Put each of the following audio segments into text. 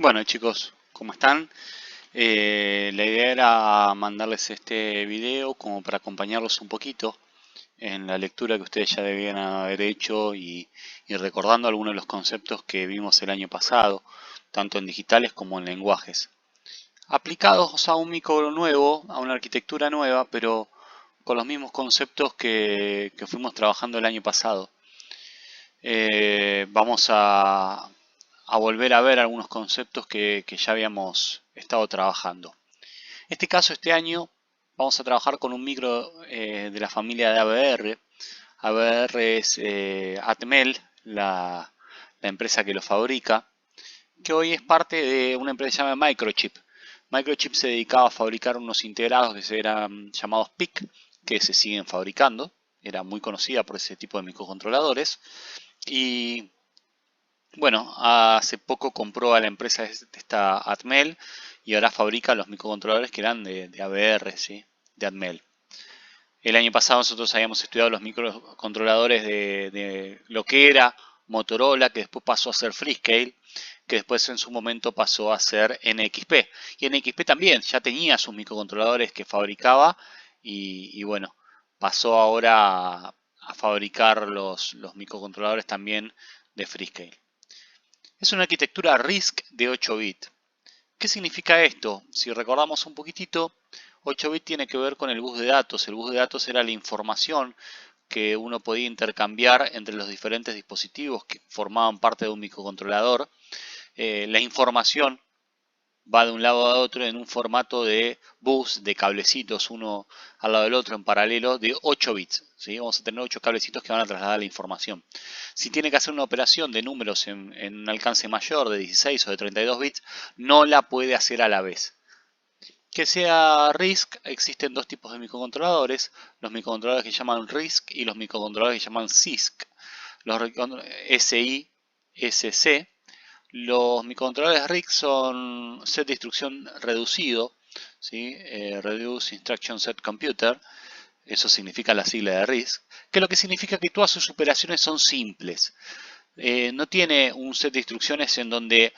Bueno chicos, ¿cómo están? La idea era mandarles este video como para acompañarlos un poquito en la lectura que ustedes ya debían haber hecho y recordando algunos de los conceptos que vimos el año pasado, tanto en digitales como en lenguajes. Aplicados a un micro nuevo, a una arquitectura nueva, pero con los mismos conceptos que fuimos trabajando el año pasado. Vamos a volver a ver algunos conceptos que ya habíamos estado trabajando. En este caso, este año, vamos a trabajar con un micro de la familia de ABR. ABR es Atmel, la empresa que lo fabrica, que hoy es parte de una empresa llamada Microchip. Microchip se dedicaba a fabricar unos integrados que eran llamados PIC, que se siguen fabricando. Era muy conocida por ese tipo de microcontroladores. Y bueno, hace poco compró a la empresa esta Atmel y ahora fabrica los microcontroladores que eran de ABR, ¿sí? De Atmel. El año pasado nosotros habíamos estudiado los microcontroladores de lo que era Motorola, que después pasó a ser Freescale, que después en su momento pasó a ser NXP. Y NXP también ya tenía sus microcontroladores que fabricaba y bueno, pasó ahora a fabricar los microcontroladores también de Freescale. Es una arquitectura RISC de 8 bits. ¿Qué significa esto? Si recordamos un poquitito, 8 bits tiene que ver con el bus de datos. El bus de datos era la información que uno podía intercambiar entre los diferentes dispositivos que formaban parte de un microcontrolador. La información va de un lado a otro en un formato de bus, de cablecitos, uno al lado del otro en paralelo, de 8 bits. ¿Sí? Vamos a tener 8 cablecitos que van a trasladar la información. Si tiene que hacer una operación de números en un alcance mayor de 16 o de 32 bits, no la puede hacer a la vez. Que sea RISC, existen dos tipos de microcontroladores, los microcontroladores que llaman RISC y los microcontroladores que llaman CISC. Los SI, SC. Los microcontroladores RISC son set de instrucción reducido, ¿sí? Reduce Instruction Set Computer, eso significa la sigla de RISC, que lo que significa que todas sus operaciones son simples. No tiene un set de instrucciones en donde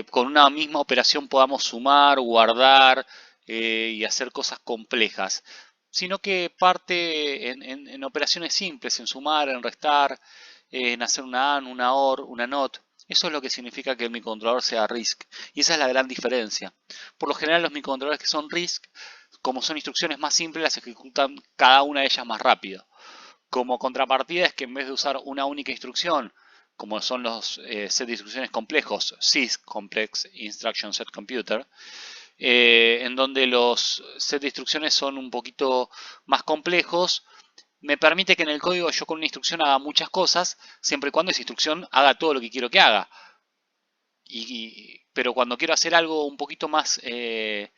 con una misma operación podamos sumar, guardar y hacer cosas complejas, sino que parte en operaciones simples, en sumar, en restar, en hacer una AND, una OR, una NOT. Eso es lo que significa que el microcontrolador sea RISC. Y esa es la gran diferencia. Por lo general los microcontroladores que son RISC, como son instrucciones más simples, las ejecutan cada una de ellas más rápido. Como contrapartida es que en vez de usar una única instrucción, como son los set de instrucciones complejos, CISC, Complex Instruction Set Computer, en donde los set de instrucciones son un poquito más complejos, me permite que en el código yo con una instrucción haga muchas cosas, siempre y cuando esa instrucción haga todo lo que quiero que haga. Pero cuando quiero hacer algo un poquito más eh,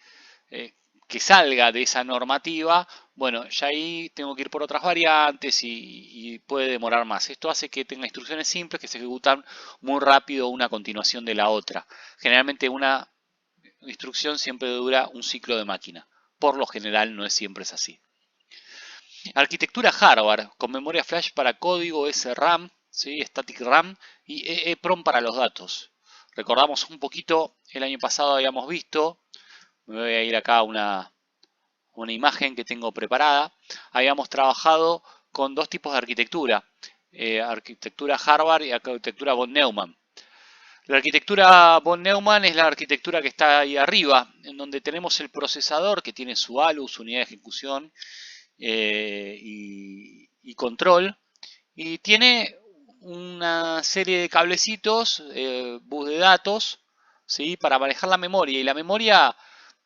que salga de esa normativa, bueno, ya ahí tengo que ir por otras variantes y puede demorar más. Esto hace que tenga instrucciones simples que se ejecutan muy rápido una a continuación de la otra. Generalmente una instrucción siempre dura un ciclo de máquina. Por lo general no es siempre es así. Arquitectura hardware con memoria flash para código, SRAM, ¿sí? Static RAM y EEPROM para los datos. Recordamos un poquito, el año pasado habíamos visto, me voy a ir acá a una imagen que tengo preparada, habíamos trabajado con dos tipos de arquitectura, arquitectura Harvard y arquitectura von Neumann. La arquitectura von Neumann es la arquitectura que está ahí arriba, en donde tenemos el procesador que tiene su ALU, su unidad de ejecución y control, y tiene una serie de cablecitos, bus de datos, ¿sí? Para manejar la memoria, y la memoria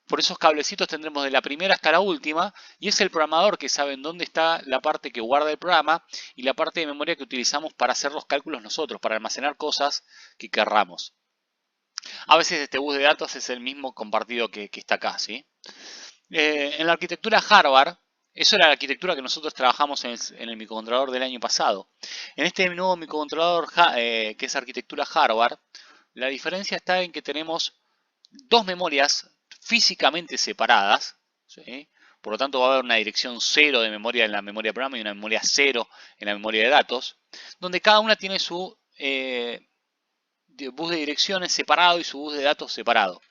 por esos cablecitos tendremos de la primera hasta la última, y es el programador que sabe en dónde está la parte que guarda el programa y la parte de memoria que utilizamos para hacer los cálculos nosotros, para almacenar cosas que querramos. A veces este bus de datos es el mismo compartido que está acá, ¿sí? En la arquitectura Harvard, eso era la arquitectura que nosotros trabajamos en el microcontrolador del año pasado. En este nuevo microcontrolador que es arquitectura Harvard, la diferencia está en que tenemos dos memorias físicamente separadas, ¿sí? Por lo tanto va a haber una dirección 0 de memoria en la memoria de programa y una memoria 0 en la memoria de datos, donde cada una tiene su bus de direcciones separado y su bus de datos separado.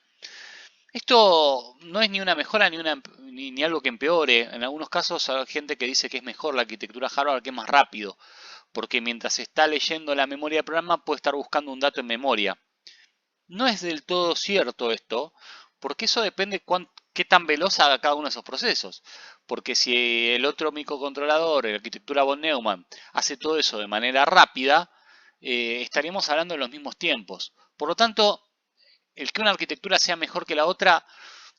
Esto no es ni una mejora ni algo que empeore. En algunos casos hay gente que dice que es mejor la arquitectura hardware, que es más rápido, porque mientras está leyendo la memoria del programa puede estar buscando un dato en memoria. No es del todo cierto esto, porque eso depende qué tan veloz haga cada uno de esos procesos. Porque si el otro microcontrolador, la arquitectura von Neumann, hace todo eso de manera rápida, estaríamos hablando de los mismos tiempos. Por lo tanto, el que una arquitectura sea mejor que la otra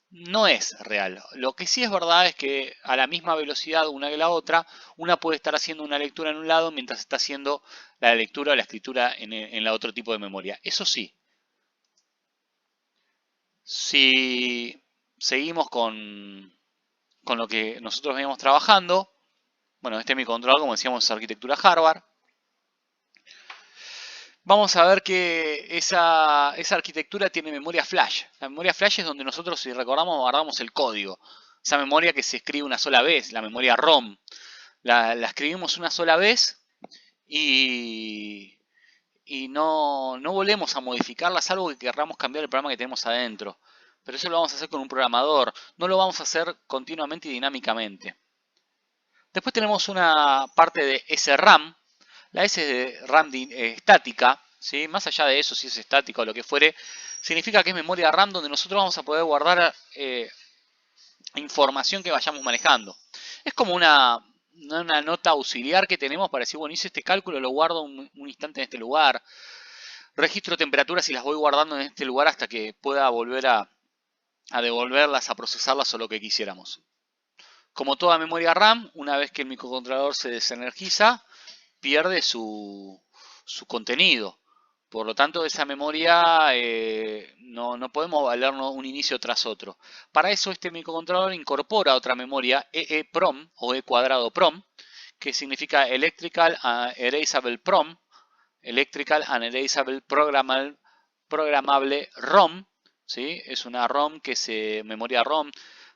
no es real. Lo que sí es verdad es que a la misma velocidad una que la otra, una puede estar haciendo una lectura en un lado mientras está haciendo la lectura o la escritura en la otro tipo de memoria. Eso sí. Si seguimos con lo que nosotros veníamos trabajando, bueno, este es mi control, como decíamos, es arquitectura hardware. Vamos a ver que esa arquitectura tiene memoria flash. La memoria flash es donde nosotros, si recordamos, guardamos el código. Esa memoria que se escribe una sola vez, la memoria ROM. La escribimos una sola vez y no volvemos a modificarla, salvo que querramos cambiar el programa que tenemos adentro. Pero eso lo vamos a hacer con un programador, no lo vamos a hacer continuamente y dinámicamente. Después tenemos una parte de SRAM. La S es de RAM estática, ¿sí? Más allá de eso, si es estática o lo que fuere, significa que es memoria RAM donde nosotros vamos a poder guardar información que vayamos manejando. Es como una nota auxiliar que tenemos para decir, bueno, hice este cálculo, lo guardo un instante en este lugar. Registro temperaturas y las voy guardando en este lugar hasta que pueda volver a devolverlas, a procesarlas o lo que quisiéramos. Como toda memoria RAM, una vez que el microcontrolador se desenergiza, pierde su contenido. Por lo tanto, esa memoria no podemos valernos un inicio tras otro. Para eso este microcontrolador incorpora otra memoria EEPROM o E cuadrado PROM, que significa Electrical Erasable PROM, Electrical and Erasable Programmable ROM. ¿Sí? Es una ROM que memoria ROM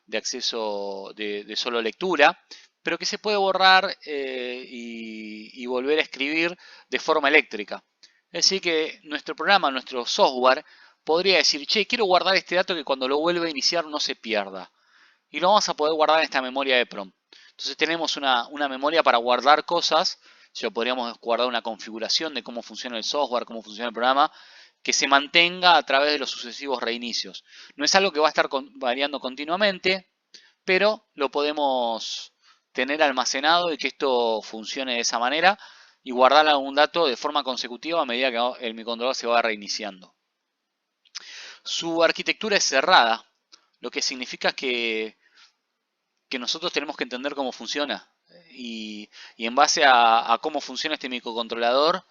de acceso de solo lectura, pero que se puede borrar y volver a escribir de forma eléctrica. Es decir que nuestro programa, nuestro software, podría decir, che, quiero guardar este dato que cuando lo vuelva a iniciar no se pierda. Y lo vamos a poder guardar en esta memoria EEPROM. Entonces tenemos una memoria para guardar cosas. Si podríamos guardar una configuración de cómo funciona el software, cómo funciona el programa, que se mantenga a través de los sucesivos reinicios. No es algo que va a estar variando continuamente, pero lo podemos tener almacenado y que esto funcione de esa manera y guardar algún dato de forma consecutiva a medida que el microcontrolador se va reiniciando. Su arquitectura es cerrada, lo que significa que nosotros tenemos que entender cómo funciona y en base a cómo funciona este microcontrolador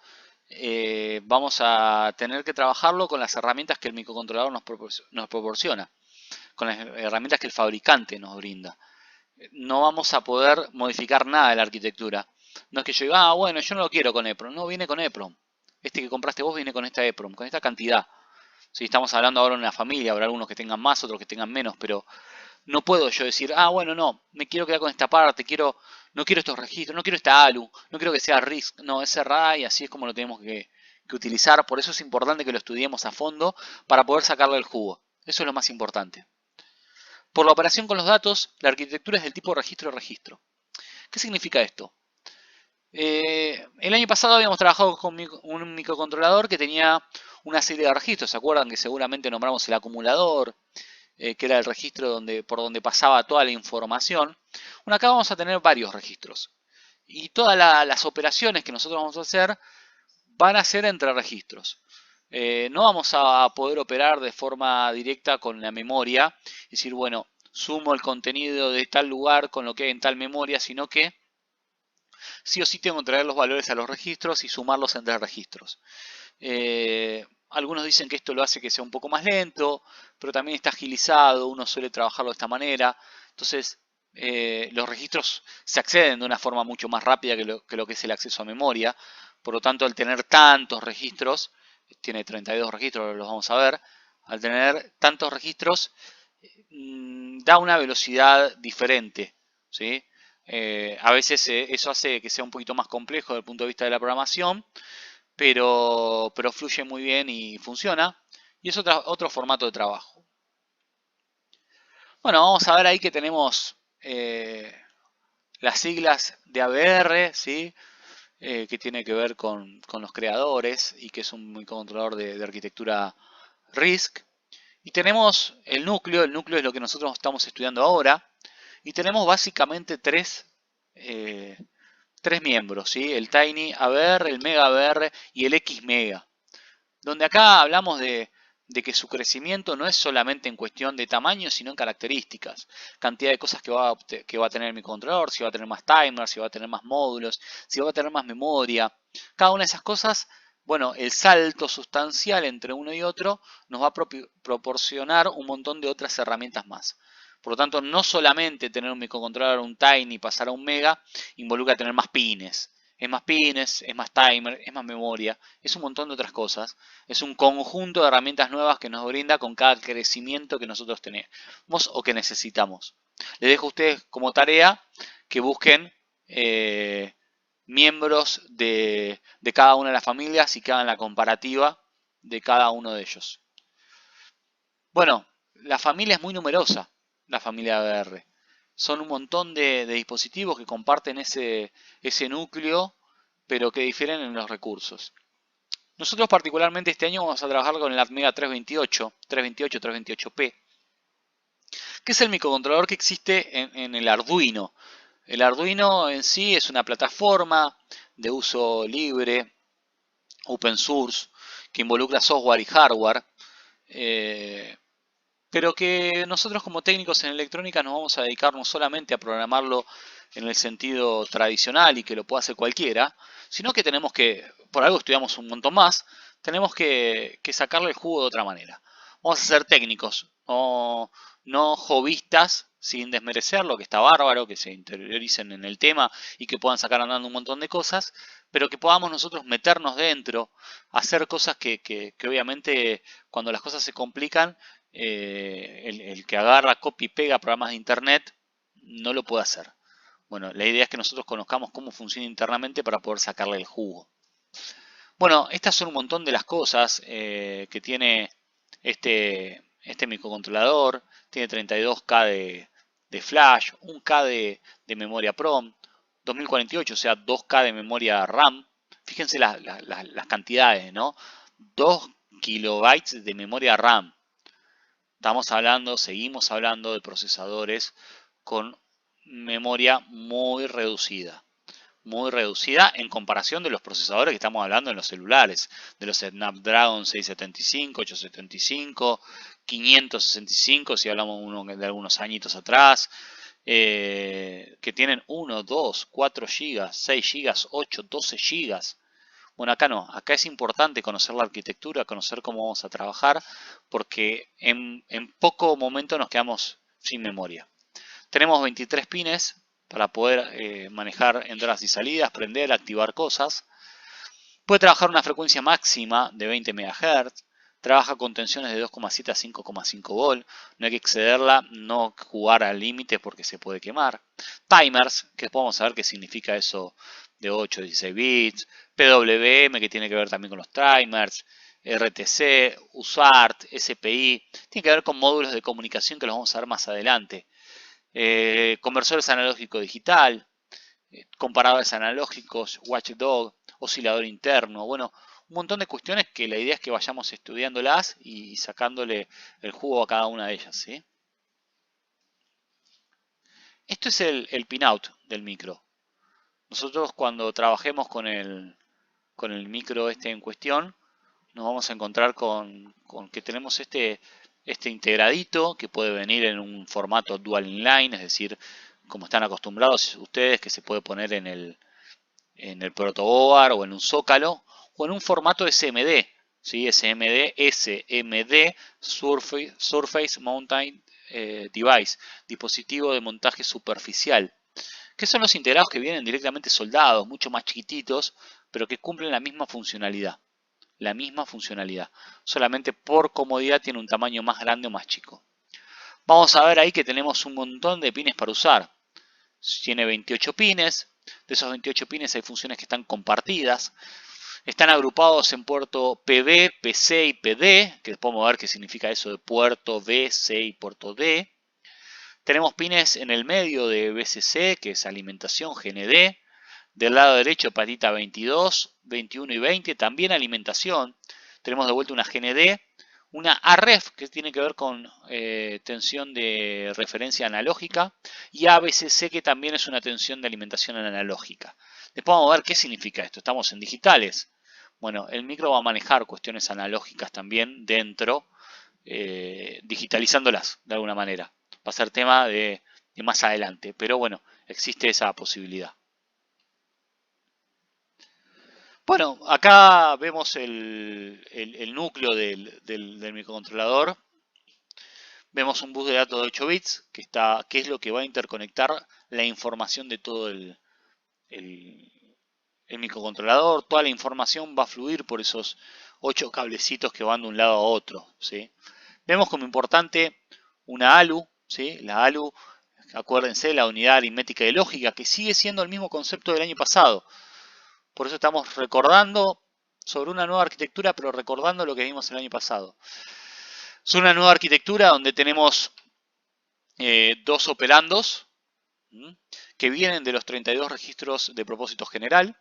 vamos a tener que trabajarlo con las herramientas que el microcontrolador nos proporciona, con las herramientas que el fabricante nos brinda. No vamos a poder modificar nada de la arquitectura. No es que yo diga, bueno, yo no lo quiero con EEPROM. No, viene con EEPROM. Este que compraste vos viene con esta EEPROM, con esta cantidad. Si estamos hablando ahora de una familia, habrá algunos que tengan más, otros que tengan menos, pero no puedo yo decir, bueno, no, me quiero quedar con esta parte, no quiero estos registros, no quiero esta ALU, no quiero que sea RISC, no, es cerrada y así es como lo tenemos que utilizar. Por eso es importante que lo estudiemos a fondo para poder sacarle el jugo. Eso es lo más importante. Por la operación con los datos, la arquitectura es del tipo registro-registro. ¿Qué significa esto? El año pasado habíamos trabajado con un microcontrolador que tenía una serie de registros. ¿Se acuerdan que seguramente nombramos el acumulador, que era el registro por donde pasaba toda la información? Bueno, acá vamos a tener varios registros. Y todas las operaciones que nosotros vamos a hacer van a ser entre registros. No vamos a poder operar de forma directa con la memoria, es decir, bueno, sumo el contenido de tal lugar con lo que hay en tal memoria, sino que sí o sí tengo que traer los valores a los registros y sumarlos entre registros. Algunos dicen que esto lo hace que sea un poco más lento, pero también está agilizado, uno suele trabajarlo de esta manera. Entonces, los registros se acceden de una forma mucho más rápida que lo que es el acceso a memoria. Por lo tanto, al tener tantos registros, tiene 32 registros, los vamos a ver, al tener tantos registros, da una velocidad diferente, ¿sí? A veces eso hace que sea un poquito más complejo desde el punto de vista de la programación, pero fluye muy bien y funciona. Y es otro formato de trabajo. Bueno, vamos a ver ahí que tenemos las siglas de ABR, ¿sí? Que tiene que ver con los creadores y que es un microcontrolador de arquitectura RISC. Y tenemos el núcleo es lo que nosotros estamos estudiando ahora. Y tenemos básicamente eh, tres miembros, ¿sí? El Tiny ABR, el Mega ABR y el X Mega. Donde acá hablamos de que su crecimiento no es solamente en cuestión de tamaño, sino en características. Cantidad de cosas que va a tener mi controlador, si va a tener más timers, si va a tener más módulos, si va a tener más memoria. Cada una de esas cosas, bueno, el salto sustancial entre uno y otro nos va a proporcionar un montón de otras herramientas más. Por lo tanto, no solamente tener un microcontrolador, un Tiny y pasar a un Mega, involucra tener más pines. Es más pines, es más timer, es más memoria, es un montón de otras cosas. Es un conjunto de herramientas nuevas que nos brinda con cada crecimiento que nosotros tenemos o que necesitamos. Les dejo a ustedes como tarea que busquen miembros de cada una de las familias y que hagan la comparativa de cada uno de ellos. Bueno, la familia es muy numerosa, la familia ABR. Son un montón de dispositivos que comparten ese núcleo, pero que difieren en los recursos. Nosotros particularmente este año vamos a trabajar con el Atmega 328, 328P, que es el microcontrolador que existe en el Arduino. El Arduino en sí es una plataforma de uso libre, open source, que involucra software y hardware, pero que nosotros como técnicos en electrónica nos vamos a dedicar no solamente a programarlo en el sentido tradicional y que lo pueda hacer cualquiera, sino que tenemos que, por algo estudiamos un montón más, tenemos que sacarle el jugo de otra manera. Vamos a ser técnicos, no hobbyistas, sin desmerecerlo, que está bárbaro, que se interioricen en el tema y que puedan sacar andando un montón de cosas, pero que podamos nosotros meternos dentro, hacer cosas que obviamente cuando las cosas se complican, el que agarra, copia y pega programas de internet no lo puede hacer. Bueno, la idea es que nosotros conozcamos cómo funciona internamente para poder sacarle el jugo. Bueno, estas son un montón de las cosas que tiene este microcontrolador. Tiene 32K de flash, 1K de memoria PROM, 2048, o sea, 2K de memoria RAM. Fíjense las cantidades, ¿no? 2 kilobytes de memoria RAM. Seguimos hablando de procesadores con memoria muy reducida en comparación de los procesadores que estamos hablando en los celulares, de los Snapdragon 675, 875, 565, si hablamos de algunos añitos atrás, que tienen 1, 2, 4 GB, 6 GB, 8, 12 GB. Bueno, acá no, acá es importante conocer la arquitectura, conocer cómo vamos a trabajar, porque en poco momento nos quedamos sin memoria. Tenemos 23 pines para poder manejar entradas y salidas, prender, activar cosas. Puede trabajar una frecuencia máxima de 20 MHz. Trabaja con tensiones de 2,7 a 5,5 volt. No hay que excederla, no jugar al límite porque se puede quemar. Timers, que podemos saber qué significa eso de 8 a 16 bits. PWM, que tiene que ver también con los timers. RTC, USART, SPI. Tiene que ver con módulos de comunicación que los vamos a ver más adelante. Conversores analógico digital, comparadores analógicos, watchdog, oscilador interno, bueno, un montón de cuestiones que la idea es que vayamos estudiándolas y sacándole el jugo a cada una de ellas, ¿sí? Esto es el pinout del micro. Nosotros cuando trabajemos con el micro este en cuestión, nos vamos a encontrar con que tenemos este integradito que puede venir en un formato dual inline, es decir, como están acostumbrados ustedes, que se puede poner en el protoboard o en un zócalo o en un formato SMD, ¿sí? SMD Surface Mountain Device, dispositivo de montaje superficial, que son los integrados que vienen directamente soldados, mucho más chiquititos, pero que cumplen la misma funcionalidad. La misma funcionalidad, solamente por comodidad tiene un tamaño más grande o más chico. Vamos a ver ahí que tenemos un montón de pines para usar. Tiene 28 pines, de esos 28 pines hay funciones que están compartidas. Están agrupados en puerto PB, PC y PD, que podemos ver qué significa eso de puerto B, C y puerto D. Tenemos pines en el medio de BCC, que es alimentación GND. Del lado derecho patita 22, 21 y 20, también alimentación. Tenemos de vuelta una GND, una AREF, que tiene que ver con tensión de referencia analógica, y ABCC, que también es una tensión de alimentación analógica. Después vamos a ver qué significa esto. Estamos en digitales. Bueno, el micro va a manejar cuestiones analógicas también dentro, digitalizándolas de alguna manera. Va a ser tema de más adelante, pero bueno, existe esa posibilidad. Bueno, acá vemos el núcleo del microcontrolador. Vemos un bus de datos de 8 bits, que es lo que va a interconectar la información de todo el- el microcontrolador. Toda la información va a fluir por esos 8 cablecitos que van de un lado a otro, ¿sí? Vemos como importante una ALU, ¿sí? La ALU, acuérdense, la unidad aritmética y lógica, que sigue siendo el mismo concepto del año pasado. Por eso estamos recordando sobre una nueva arquitectura, pero recordando lo que vimos el año pasado. Es una nueva arquitectura donde tenemos dos operandos que vienen de los 32 registros de propósito general.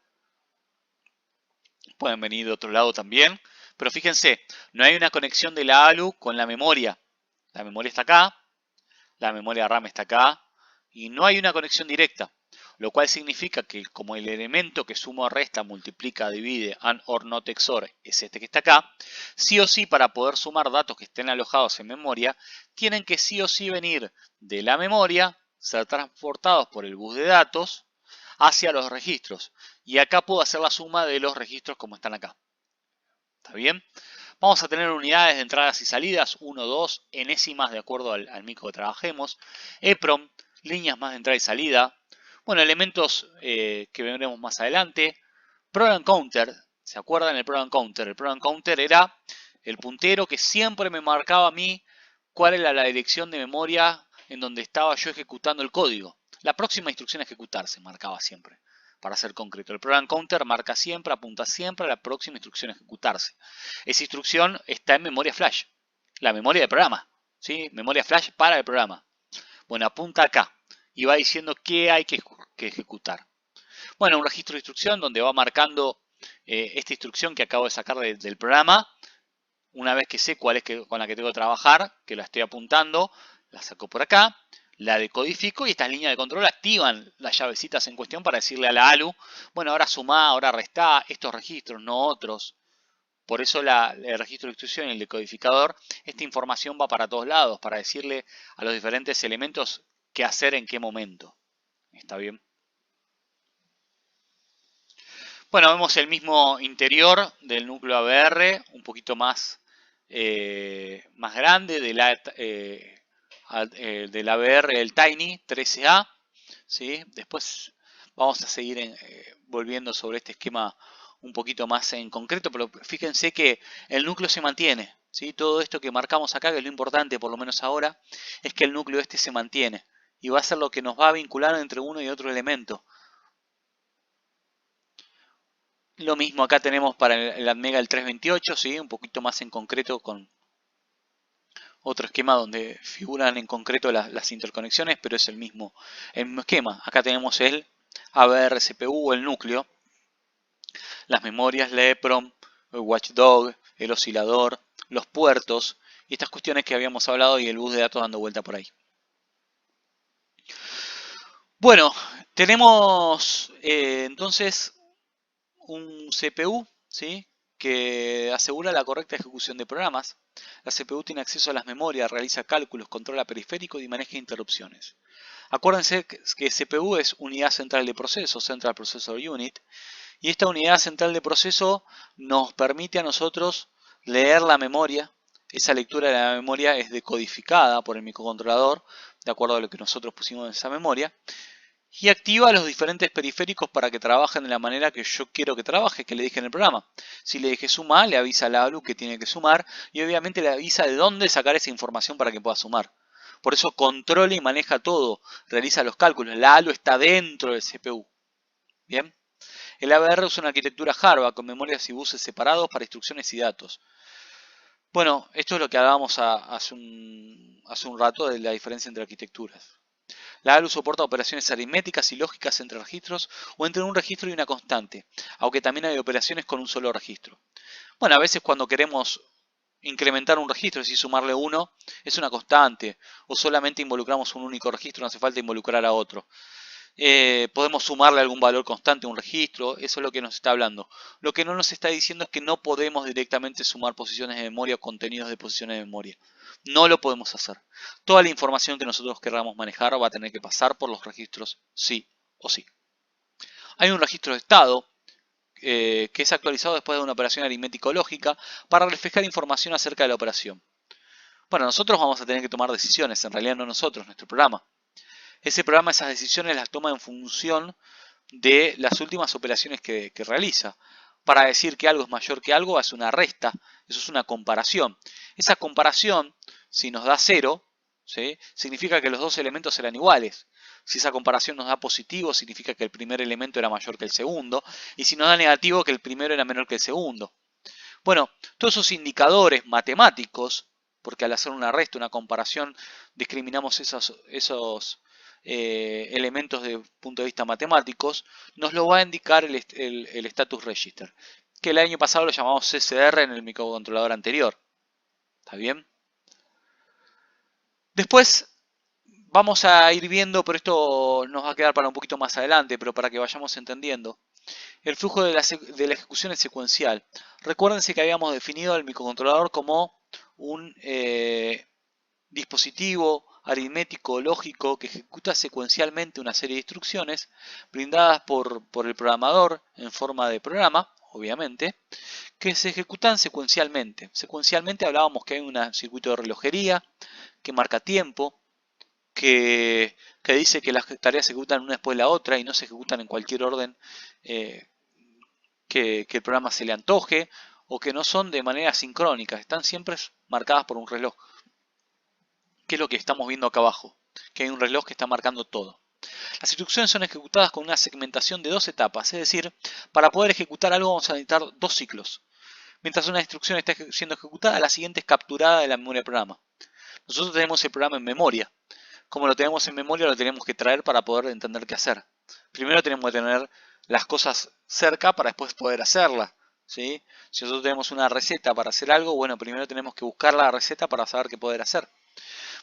Pueden venir de otro lado también. Pero fíjense, no hay una conexión de la ALU con la memoria. La memoria está acá, la memoria RAM está acá, y no hay una conexión directa. Lo cual significa que como el elemento que suma, resta, multiplica, divide, AND, OR, NOT, XOR es este que está acá, sí o sí para poder sumar datos que estén alojados en memoria, tienen que sí o sí venir de la memoria, ser transportados por el bus de datos hacia los registros. Y acá puedo hacer la suma de los registros como están acá. ¿Está bien? Vamos a tener unidades de entradas y salidas, 1, 2, enésimas de acuerdo al micro que trabajemos, EPROM, líneas más de entrada y salida, bueno, elementos que veremos más adelante, Program Counter, ¿se acuerdan el Program Counter? El Program Counter era el puntero que siempre me marcaba a mí cuál era la dirección de memoria en donde estaba yo ejecutando el código. La próxima instrucción a ejecutar se marcaba siempre, para ser concreto. El Program Counter marca siempre, apunta siempre a la próxima instrucción a ejecutarse. Esa instrucción está en memoria flash, la memoria del programa, ¿sí? Memoria flash para el programa. Bueno, apunta acá y va diciendo qué hay que ejecutar. Bueno, un registro de instrucción donde va marcando esta instrucción que acabo de sacar del programa. Una vez que sé cuál es con la que tengo que trabajar, que la estoy apuntando, la saco por acá, la decodifico y estas líneas de control activan las llavecitas en cuestión para decirle a la ALU, bueno, ahora sumá, ahora restá, estos registros, no otros. Por eso el registro de instrucción y el decodificador, esta información va para todos lados, para decirle a los diferentes elementos qué hacer en qué momento. ¿Está bien? Bueno, vemos el mismo interior del núcleo ABR, un poquito más grande del ABR, el Tiny 13A. ¿Sí? Después vamos a seguir volviendo sobre este esquema un poquito más en concreto, pero fíjense que el núcleo se mantiene. ¿Sí? Todo esto que marcamos acá, que es lo importante, por lo menos ahora, es que el núcleo este se mantiene. Y va a ser lo que nos va a vincular entre uno y otro elemento. Lo mismo acá tenemos para el Atmega el 328, ¿sí? Un poquito más en concreto con otro esquema donde figuran en concreto las interconexiones, pero es el mismo esquema. Acá tenemos el ABR CPU, el núcleo, las memorias, la EPROM, el Watchdog, el oscilador, los puertos y estas cuestiones que habíamos hablado y el bus de datos dando vuelta por ahí. Bueno, tenemos entonces un CPU, ¿sí? Que asegura la correcta ejecución de programas. La CPU tiene acceso a las memorias, realiza cálculos, controla periféricos y maneja interrupciones. Acuérdense que CPU es unidad central de proceso, Central Processor Unit, y esta unidad central de proceso nos permite a nosotros leer la memoria. Esa lectura de la memoria es decodificada por el microcontrolador, de acuerdo a lo que nosotros pusimos en esa memoria, y activa los diferentes periféricos para que trabajen de la manera que yo quiero que trabaje, que le dije en el programa. Si le dije suma, le avisa a la ALU que tiene que sumar y obviamente le avisa de dónde sacar esa información para que pueda sumar. Por eso controla y maneja todo, realiza los cálculos. La ALU está dentro del CPU. ¿Bien? El ABR usa una arquitectura Java con memorias y buses separados para instrucciones y datos. Bueno, esto es lo que hablábamos hace un rato de la diferencia entre arquitecturas. La ALU soporta operaciones aritméticas y lógicas entre registros o entre un registro y una constante, aunque también hay operaciones con un solo registro. Bueno, a veces cuando queremos incrementar un registro, es decir, sumarle uno, es una constante, o solamente involucramos un único registro, no hace falta involucrar a otro. Podemos sumarle algún valor constante a un registro, eso es lo que nos está hablando. Lo que no nos está diciendo es que no podemos directamente sumar posiciones de memoria o contenidos de posiciones de memoria. No lo podemos hacer. Toda la información que nosotros queramos manejar va a tener que pasar por los registros sí o sí. Hay un registro de estado que es actualizado después de una operación aritmético-lógica para reflejar información acerca de la operación. Bueno, nosotros vamos a tener que tomar decisiones, en realidad no nosotros, nuestro programa. Ese programa esas decisiones las toma en función de las últimas operaciones que realiza. Para decir que algo es mayor que algo hace una resta, eso es una comparación. Esa comparación, si nos da 0, ¿sí?, significa que los dos elementos eran iguales. Si esa comparación nos da positivo, significa que el primer elemento era mayor que el segundo. Y si nos da negativo, que el primero era menor que el segundo. Bueno, todos esos indicadores matemáticos, porque al hacer una resta, una comparación, discriminamos esos elementos de punto de vista matemáticos, nos lo va a indicar el status register, que el año pasado lo llamamos CCR en el microcontrolador anterior. ¿Está bien? Después vamos a ir viendo, pero esto nos va a quedar para un poquito más adelante, pero para que vayamos entendiendo. El flujo de la ejecución es secuencial. Recuérdense que habíamos definido el microcontrolador como un dispositivo aritmético lógico que ejecuta secuencialmente una serie de instrucciones brindadas por el programador en forma de programa, obviamente, que se ejecutan secuencialmente. Secuencialmente hablábamos que hay un circuito de relojería que marca tiempo, que dice que las tareas se ejecutan una después de la otra y no se ejecutan en cualquier orden que el programa se le antoje, o que no son de manera sincrónica, están siempre marcadas por un reloj, que es lo que estamos viendo acá abajo, que hay un reloj que está marcando todo. Las instrucciones son ejecutadas con una segmentación de 2 etapas, es decir, para poder ejecutar algo vamos a necesitar 2 ciclos. Mientras una instrucción está siendo ejecutada, la siguiente es capturada de la memoria del programa. Nosotros tenemos el programa en memoria. Como lo tenemos en memoria, lo tenemos que traer para poder entender qué hacer. Primero tenemos que tener las cosas cerca para después poder hacerlas, ¿sí? Si nosotros tenemos una receta para hacer algo, bueno, primero tenemos que buscar la receta para saber qué poder hacer.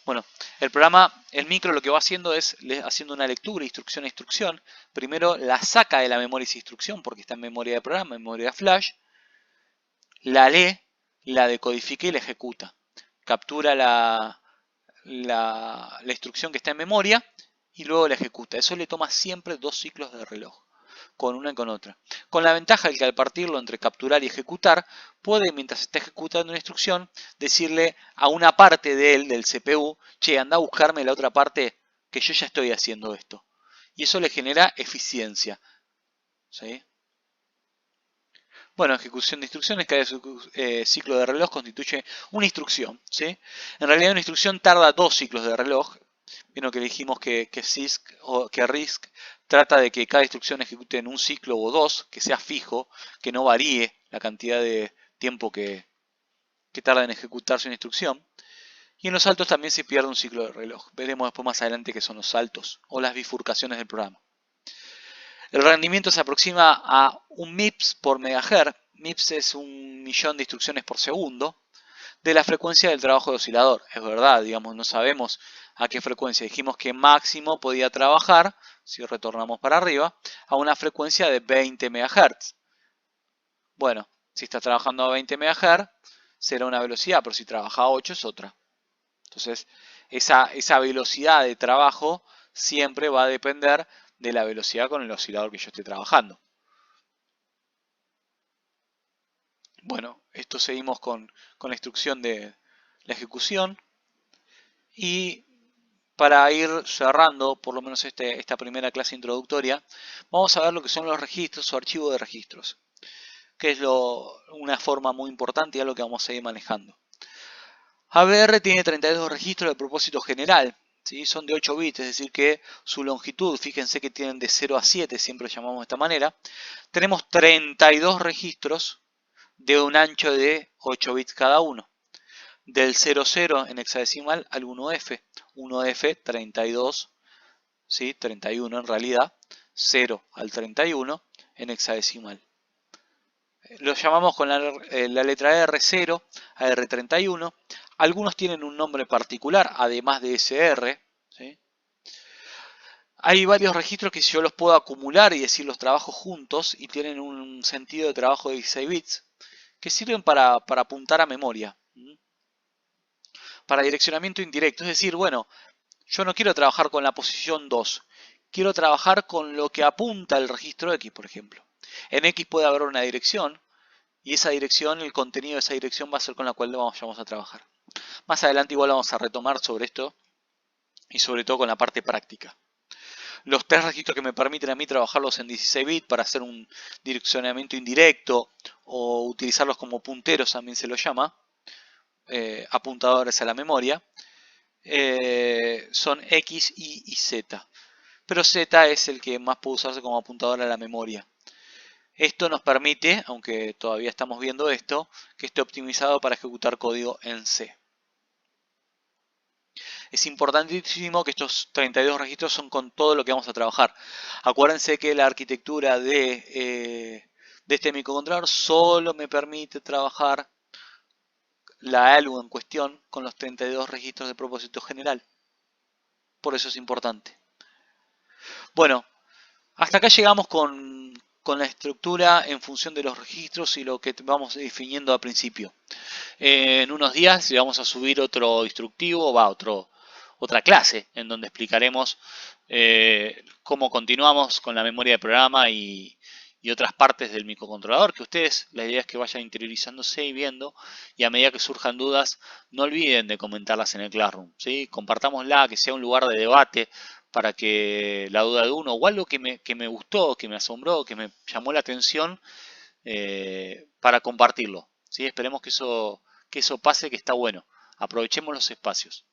Bueno, el programa, el micro, lo que va haciendo es haciendo una lectura, instrucción a instrucción. Primero la saca de la memoria esa instrucción porque está en memoria de programa, en memoria de flash. La lee, la decodifica y la ejecuta. Captura la instrucción que está en memoria y luego la ejecuta. Eso le toma siempre 2 ciclos de reloj, con una y con otra. Con la ventaja de que al partirlo entre capturar y ejecutar, puede, mientras está ejecutando una instrucción, decirle a una parte de él, del CPU, che, anda a buscarme la otra parte que yo ya estoy haciendo esto. Y eso le genera eficiencia. ¿Sí? Bueno, ejecución de instrucciones, cada ciclo de reloj constituye una instrucción. ¿Sí? En realidad una instrucción tarda 2 ciclos de reloj. Vino que dijimos que CISC o que RISC trata de que cada instrucción ejecute en un ciclo o 2, que sea fijo, que no varíe la cantidad de tiempo que tarda en ejecutarse una instrucción. Y en los saltos también se pierde un ciclo de reloj. Veremos después más adelante qué son los saltos o las bifurcaciones del programa. El rendimiento se aproxima a un MIPS por megahertz. MIPS es 1.000.000 de instrucciones por segundo de la frecuencia del trabajo de oscilador. Es verdad, digamos, no sabemos a qué frecuencia. Dijimos que máximo podía trabajar, si retornamos para arriba, a una frecuencia de 20 MHz. Bueno, si está trabajando a 20 MHz, será una velocidad, pero si trabaja a 8 es otra. Entonces, esa velocidad de trabajo siempre va a depender de la velocidad con el oscilador que yo esté trabajando. Bueno, esto seguimos con la instrucción de la ejecución. Y para ir cerrando, por lo menos esta primera clase introductoria, vamos a ver lo que son los registros o archivos de registros, que es una forma muy importante y algo que vamos a ir manejando. ABR tiene 32 registros de propósito general, ¿sí? Son de 8 bits, es decir que su longitud, fíjense que tienen de 0 a 7, siempre lo llamamos de esta manera. Tenemos 32 registros de un ancho de 8 bits cada uno. Del 00 en hexadecimal al 1F. 1F 32, ¿sí? 31 en realidad. 0 al 31 en hexadecimal. Lo llamamos con la letra R0 a R31. Algunos tienen un nombre particular, además de SR. ¿Sí? Hay varios registros que yo los puedo acumular y decir los trabajo juntos y tienen un sentido de trabajo de 16 bits que sirven para apuntar a memoria. Para direccionamiento indirecto, es decir, bueno, yo no quiero trabajar con la posición 2, quiero trabajar con lo que apunta el registro X, por ejemplo. En X puede haber una dirección y esa dirección, el contenido de esa dirección va a ser con la cual vamos a trabajar. Más adelante igual vamos a retomar sobre esto y sobre todo con la parte práctica. Los 3 registros que me permiten a mí trabajarlos en 16 bits para hacer un direccionamiento indirecto o utilizarlos como punteros también se los llama, apuntadores a la memoria, son X, Y y Z. Pero Z es el que más puede usarse como apuntador a la memoria. Esto nos permite, aunque todavía estamos viendo esto, que esté optimizado para ejecutar código en C. Es importantísimo que estos 32 registros son con todo lo que vamos a trabajar. Acuérdense que la arquitectura de este microcontrolador solo me permite trabajar la ALU en cuestión con los 32 registros de propósito general. Por eso es importante. Bueno, hasta acá llegamos con la estructura en función de los registros y lo que vamos definiendo al principio. En unos días le vamos a subir otro instructivo, otra clase en donde explicaremos cómo continuamos con la memoria de programa y otras partes del microcontrolador, que ustedes, la idea es que vayan interiorizándose y viendo, y a medida que surjan dudas, no olviden de comentarlas en el Classroom, ¿sí? Compartámosla, que sea un lugar de debate, para que la duda de uno, o algo que me gustó, que me asombró, que me llamó la atención, para compartirlo, ¿sí? Esperemos que eso pase, que está bueno. Aprovechemos los espacios.